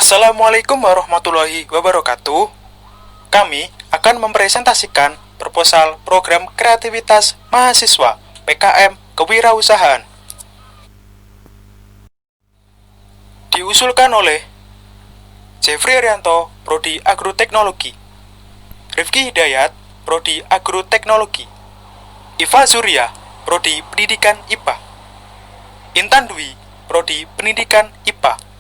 Assalamualaikum warahmatullahi wabarakatuh. Kami akan mempresentasikan proposal program kreativitas mahasiswa PKM Kewirausahaan. Diusulkan oleh Jeffrey Arianto, Prodi Agroteknologi, Rifki Hidayat, Prodi Agroteknologi, Iva Surya, Prodi Pendidikan IPA, Intan Dwi, Prodi Pendidikan IPA.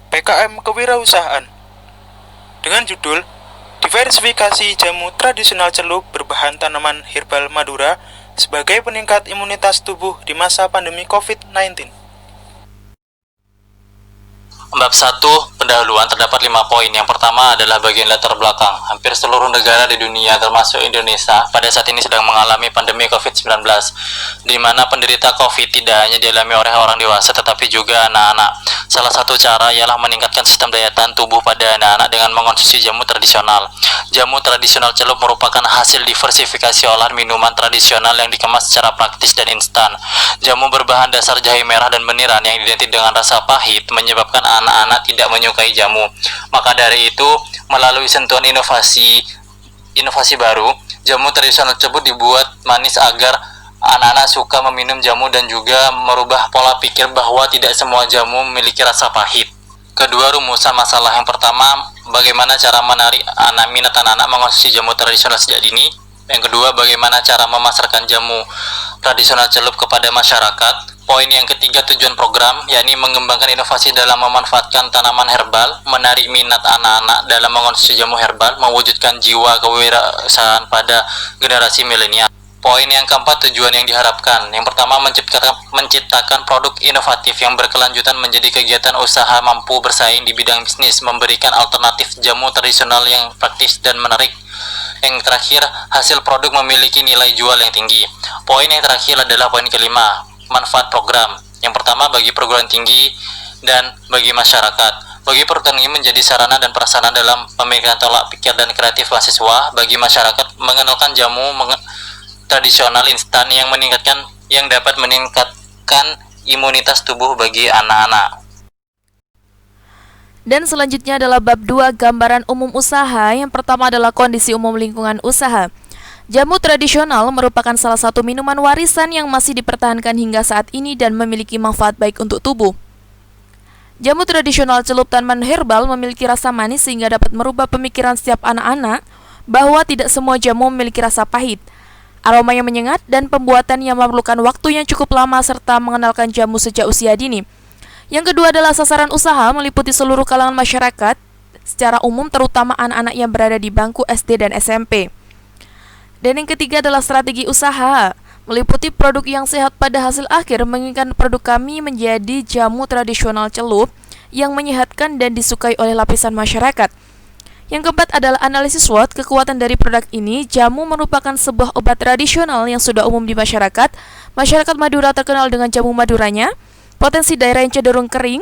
PKM Kewirausahaan dengan judul Diversifikasi Jamu Tradisional Celup Berbahan Tanaman Herbal Madura sebagai peningkat imunitas tubuh di masa pandemi COVID-19. Bab 1, pendahuluan, terdapat 5 poin. Yang pertama adalah bagian latar belakang. Hampir seluruh negara di dunia, termasuk Indonesia, pada saat ini sedang mengalami pandemi COVID-19, di mana penderita COVID tidak hanya dialami oleh orang dewasa, tetapi juga anak-anak. Salah satu cara ialah meningkatkan sistem daya tahan tubuh pada anak-anak dengan mengonsumsi jamu tradisional. Jamu tradisional celup merupakan hasil diversifikasi olahan minuman tradisional yang dikemas secara praktis dan instan. Jamu berbahan dasar jahe merah dan beniran yang identik dengan rasa pahit menyebabkan anak-anak tidak menyukai jamu. Maka dari itu, melalui sentuhan inovasi baru, jamu tradisional tersebut dibuat manis agar anak-anak suka meminum jamu dan juga merubah pola pikir bahwa tidak semua jamu memiliki rasa pahit. Kedua, rumusan masalah. Yang pertama, bagaimana cara menarik minat anak-anak mengonsumsi jamu tradisional sejak dini. Yang kedua, bagaimana cara memasarkan jamu tradisional celup kepada masyarakat. Poin yang ketiga, tujuan program, yakni mengembangkan inovasi dalam memanfaatkan tanaman herbal, menarik minat anak-anak dalam mengonsumsi jamu herbal, mewujudkan jiwa kewirausahaan pada generasi milenial. Poin yang keempat, tujuan yang diharapkan. Yang pertama, menciptakan produk inovatif yang berkelanjutan menjadi kegiatan usaha mampu bersaing di bidang bisnis, memberikan alternatif jamu tradisional yang praktis dan menarik. Yang terakhir, hasil produk memiliki nilai jual yang tinggi. Poin yang terakhir adalah poin kelima, manfaat program. Yang pertama, bagi perguruan tinggi dan bagi masyarakat. Bagi perguruan tinggi menjadi sarana dan prasarana dalam pemikiran tolak pikir dan kreatif mahasiswa. Bagi masyarakat, mengenalkan jamu tradisional instan yang dapat meningkatkan imunitas tubuh bagi anak-anak. Dan selanjutnya adalah bab 2, gambaran umum usaha. Yang pertama adalah kondisi umum lingkungan usaha. Jamu tradisional merupakan salah satu minuman warisan yang masih dipertahankan hingga saat ini dan memiliki manfaat baik untuk tubuh. Jamu tradisional celup tanaman herbal memiliki rasa manis sehingga dapat merubah pemikiran setiap anak-anak bahwa tidak semua jamu memiliki rasa pahit. Aroma yang menyengat dan pembuatan yang memerlukan waktu yang cukup lama serta mengenalkan jamu sejak usia dini. Yang kedua adalah sasaran usaha meliputi seluruh kalangan masyarakat secara umum, terutama anak-anak yang berada di bangku SD dan SMP. Dan yang ketiga adalah strategi usaha, meliputi produk yang sehat pada hasil akhir, menginginkan produk kami menjadi jamu tradisional celup yang menyehatkan dan disukai oleh lapisan masyarakat. Yang keempat adalah analisis SWOT, kekuatan dari produk ini. Jamu merupakan sebuah obat tradisional yang sudah umum di masyarakat. Masyarakat Madura terkenal dengan jamu Maduranya. Potensi daerah yang cenderung kering,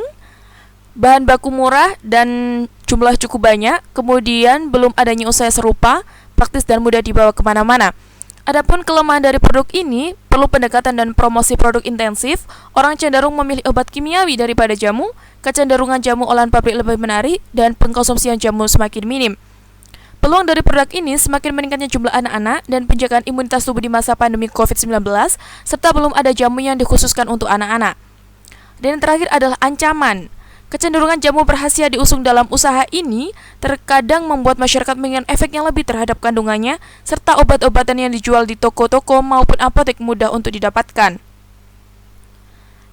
bahan baku murah dan jumlah cukup banyak, kemudian belum adanya usaha serupa, praktis dan mudah dibawa kemana-mana. Adapun kelemahan dari produk ini, perlu pendekatan dan promosi produk intensif. Orang cenderung memilih obat kimiawi daripada jamu, kecenderungan jamu olahan pabrik lebih menarik, dan pengkonsumsian jamu semakin minim. Peluang dari produk ini semakin meningkatnya jumlah anak-anak dan penjagaan imunitas tubuh di masa pandemi COVID-19, serta belum ada jamu yang dikhususkan untuk anak-anak. Dan yang terakhir adalah ancaman. Kecenderungan jamu berkhasiat diusung dalam usaha ini terkadang membuat masyarakat menginginkan efek yang lebih terhadap kandungannya, serta obat-obatan yang dijual di toko-toko maupun apotek mudah untuk didapatkan.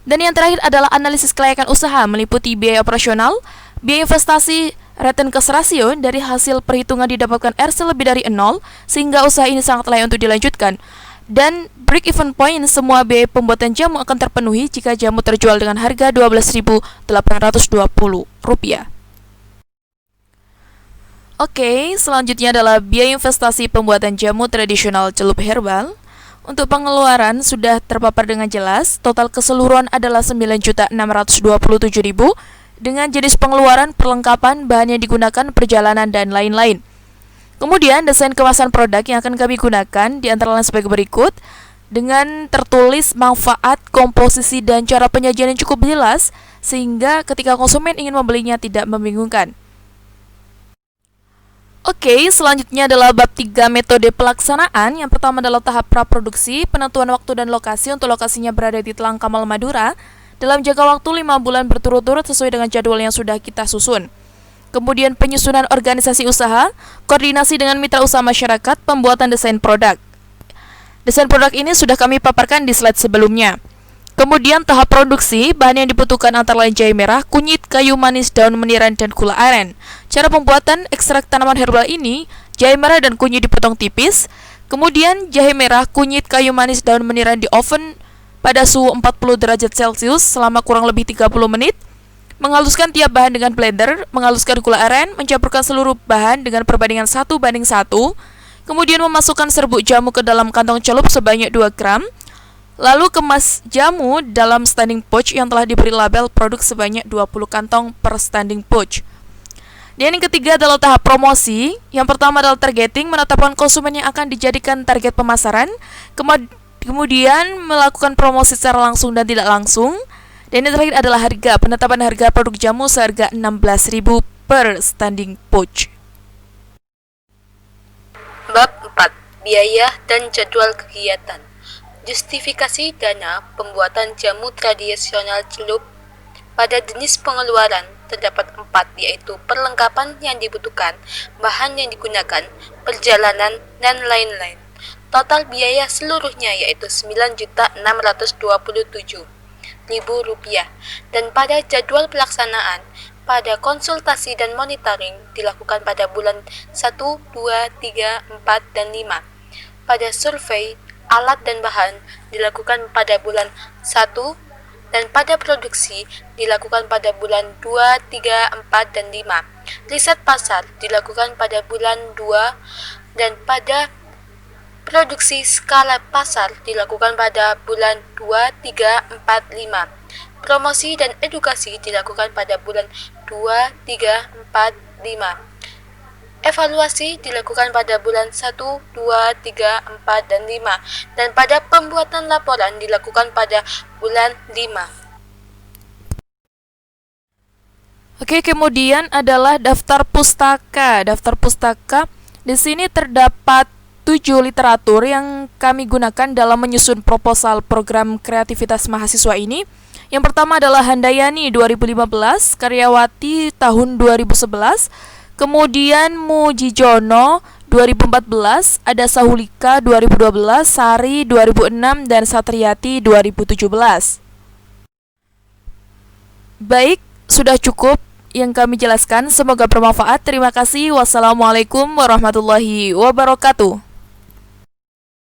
Dan yang terakhir adalah analisis kelayakan usaha, meliputi biaya operasional, biaya investasi, return cost ratio. Dari hasil perhitungan didapatkan RC lebih dari 0, sehingga usaha ini sangat layak untuk dilanjutkan. Dan break-even point, semua biaya pembuatan jamu akan terpenuhi jika jamu terjual dengan harga Rp12.820. Oke, selanjutnya adalah biaya investasi pembuatan jamu tradisional celup herbal. Untuk pengeluaran sudah terpapar dengan jelas. Total keseluruhan adalah Rp9.627.000 dengan jenis pengeluaran, perlengkapan, bahan yang digunakan, perjalanan, dan lain-lain. Kemudian desain kemasan produk yang akan kami gunakan di antara lain sebagai berikut. dengan tertulis manfaat, komposisi, dan cara penyajian yang cukup jelas, sehingga ketika konsumen ingin membelinya tidak membingungkan. Oke, selanjutnya adalah bab 3 metode pelaksanaan. Yang pertama adalah tahap praproduksi, penentuan waktu dan lokasi untuk lokasinya berada di Telang Kamal Madura dalam jangka waktu 5 bulan berturut-turut sesuai dengan jadwal yang sudah kita susun. Kemudian penyusunan organisasi usaha, koordinasi dengan mitra usaha masyarakat, pembuatan desain produk. Desain produk ini sudah kami paparkan di slide sebelumnya. Kemudian tahap produksi, bahan yang dibutuhkan antara lain jahe merah, kunyit, kayu manis, daun meniran, dan gula aren. Cara pembuatan ekstrak tanaman herbal ini, jahe merah dan kunyit dipotong tipis, kemudian jahe merah, kunyit, kayu manis, daun meniran di oven pada suhu 40 derajat Celcius selama kurang lebih 30 menit, menghaluskan tiap bahan dengan blender, menghaluskan gula aren, mencampurkan seluruh bahan dengan perbandingan 1:1, kemudian memasukkan serbuk jamu ke dalam kantong celup sebanyak 2 gram, lalu kemas jamu dalam standing pouch yang telah diberi label produk sebanyak 20 kantong per standing pouch. Dan yang ketiga adalah tahap promosi. Yang pertama adalah targeting, menetapkan konsumen yang akan dijadikan target pemasaran, kemudian melakukan promosi secara langsung dan tidak langsung. Dan yang terakhir adalah harga, penetapan harga produk jamu seharga 16.000 per standing pouch. Bab 4. Biaya dan jadwal kegiatan. Justifikasi dana pembuatan jamu tradisional celup. Pada jenis pengeluaran terdapat 4, yaitu perlengkapan yang dibutuhkan, bahan yang digunakan, perjalanan, dan lain-lain. Total biaya seluruhnya yaitu Rp9.627.000. Dan pada jadwal pelaksanaan, pada konsultasi dan monitoring dilakukan pada bulan 1, 2, 3, 4, dan 5. Pada survei, alat dan bahan dilakukan pada bulan 1, dan pada produksi dilakukan pada bulan 2, 3, 4, dan 5. Riset pasar dilakukan pada bulan 2, dan pada produksi skala pasar dilakukan pada bulan 2, 3, 4, 5. Promosi dan edukasi dilakukan pada bulan 2, 3, 4, 5. Evaluasi dilakukan pada bulan 1, 2, 3, 4, dan 5. Dan pada pembuatan laporan dilakukan pada bulan 5. Oke, kemudian adalah daftar pustaka. Daftar pustaka di sini terdapat 7 literatur yang kami gunakan dalam menyusun proposal program kreativitas mahasiswa ini. Yang pertama adalah Handayani 2015, Karyawati tahun 2011, kemudian Mujijono 2014, ada Sahulika 2012, Sari 2006, dan Satriati 2017. Baik, sudah cukup yang kami jelaskan, semoga bermanfaat. Terima kasih. Wassalamualaikum warahmatullahi wabarakatuh.